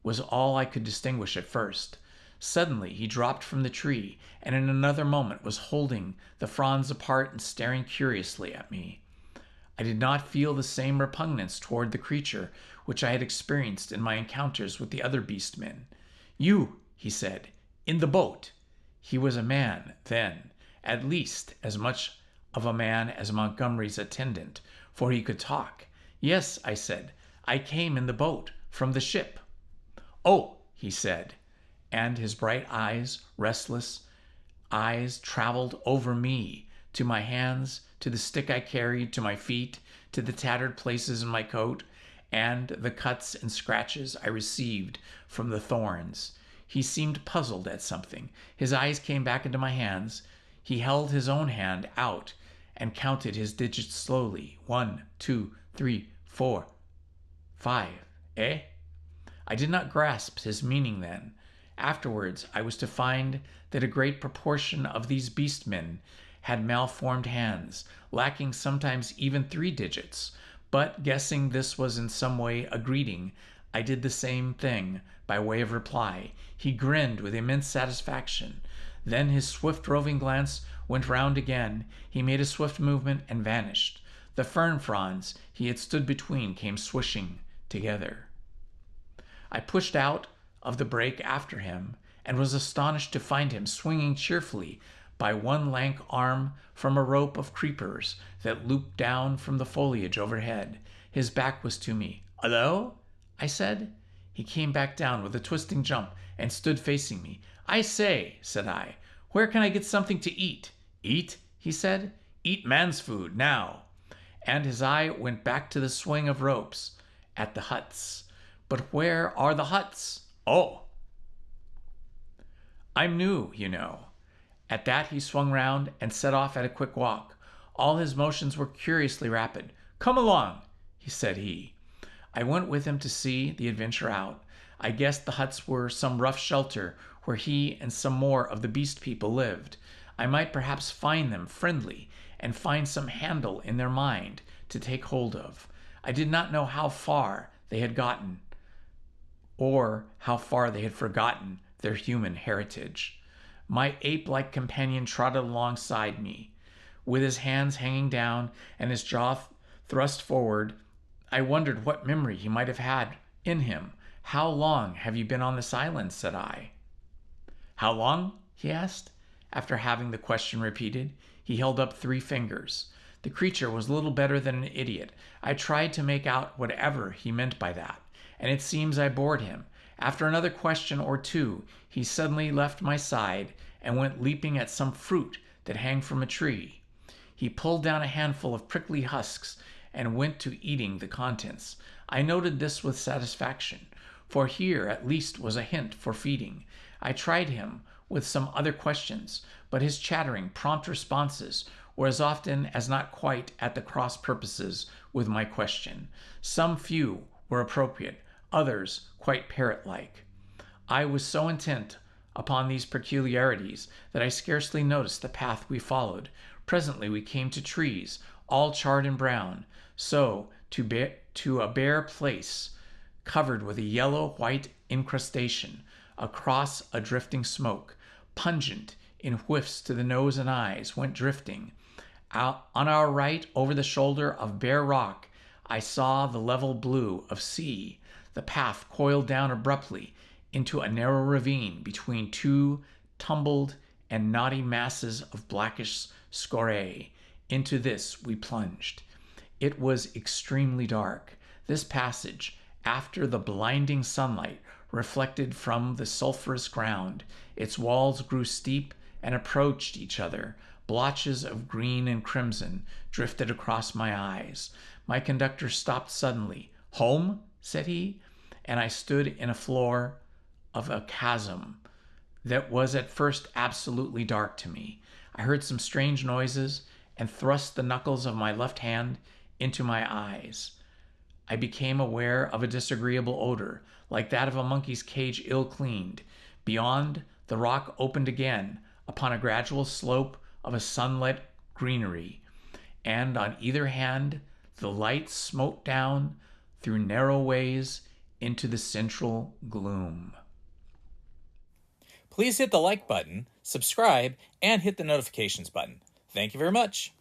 was all I could distinguish at first. Suddenly he dropped from the tree, and in another moment was holding the fronds apart and staring curiously at me. I did not feel the same repugnance toward the creature which I had experienced in my encounters with the other beastmen. You, he said, in the boat. He was a man, then, at least as much of a man as Montgomery's attendant, for he could talk. Yes, I said, I came in the boat, from the ship. Oh, he said, and his bright eyes, restless eyes, traveled over me, to my hands, to the stick I carried, to my feet, to the tattered places in my coat, and the cuts and scratches I received from the thorns. He seemed puzzled at something. His eyes came back into my hands. He held his own hand out and counted his digits slowly. 1, 2, 3, 4, 5. Eh? I did not grasp his meaning then. Afterwards, I was to find that a great proportion of these beastmen had malformed hands, lacking sometimes even 3 digits. But guessing this was in some way a greeting, I did the same thing by way of reply. He grinned with immense satisfaction. Then his swift roving glance went round again. He made a swift movement and vanished. The fern fronds he had stood between came swishing together. I pushed out of the break after him, and was astonished to find him swinging cheerfully by one lank arm from a rope of creepers that looped down from the foliage overhead. His back was to me. "Hello?" I said. He came back down with a twisting jump and stood facing me. "I say," said I, "where can I get something to eat?" "Eat?" he said. "Eat man's food, now." And his eye went back to the swing of ropes at the huts. "But where are the huts?" "Oh, I'm new, you know." At that he swung round and set off at a quick walk. All his motions were curiously rapid. "Come along," said he. I went with him to see the adventure out. I guessed the huts were some rough shelter where he and some more of the beast people lived. I might perhaps find them friendly and find some handle in their mind to take hold of. I did not know how far they had gotten, or how far they had forgotten their human heritage. My ape-like companion trotted alongside me, with his hands hanging down and his jaw thrust forward. I wondered what memory he might have had in him. "How long have you been on this island?" said I. "How long?" he asked. After having the question repeated, he held up 3 fingers. The creature was little better than an idiot. I tried to make out whatever he meant by that, and it seems I bored him. After another question or 2, he suddenly left my side and went leaping at some fruit that hung from a tree. He pulled down a handful of prickly husks and went to eating the contents. I noted this with satisfaction, for here at least was a hint for feeding. I tried him with some other questions, but his chattering, prompt responses were as often as not quite at the cross purposes with my question. Some few were appropriate, others quite parrot-like. I was so intent upon these peculiarities that I scarcely noticed the path we followed. Presently we came to trees, all charred and brown, so to a bare place covered with a yellow-white incrustation, across a drifting smoke, pungent in whiffs to the nose and eyes, went drifting. Out on our right, over the shoulder of bare rock, I saw the level blue of sea. The path coiled down abruptly into a narrow ravine between two tumbled and knotty masses of blackish scoriae. Into this we plunged. It was extremely dark. This passage, after the blinding sunlight reflected from the sulphurous ground, its walls grew steep and approached each other. Blotches of green and crimson drifted across my eyes. My conductor stopped suddenly. "Home?" said he, and I stood in a floor of a chasm that was at first absolutely dark to me. I heard some strange noises and thrust the knuckles of my left hand into my eyes. I became aware of a disagreeable odor, like that of a monkey's cage ill cleaned. Beyond, the rock opened again upon a gradual slope of a sunlit greenery, and on either hand the light smote down through narrow ways into the central gloom. Please hit the like button, subscribe, and hit the notifications button. Thank you very much.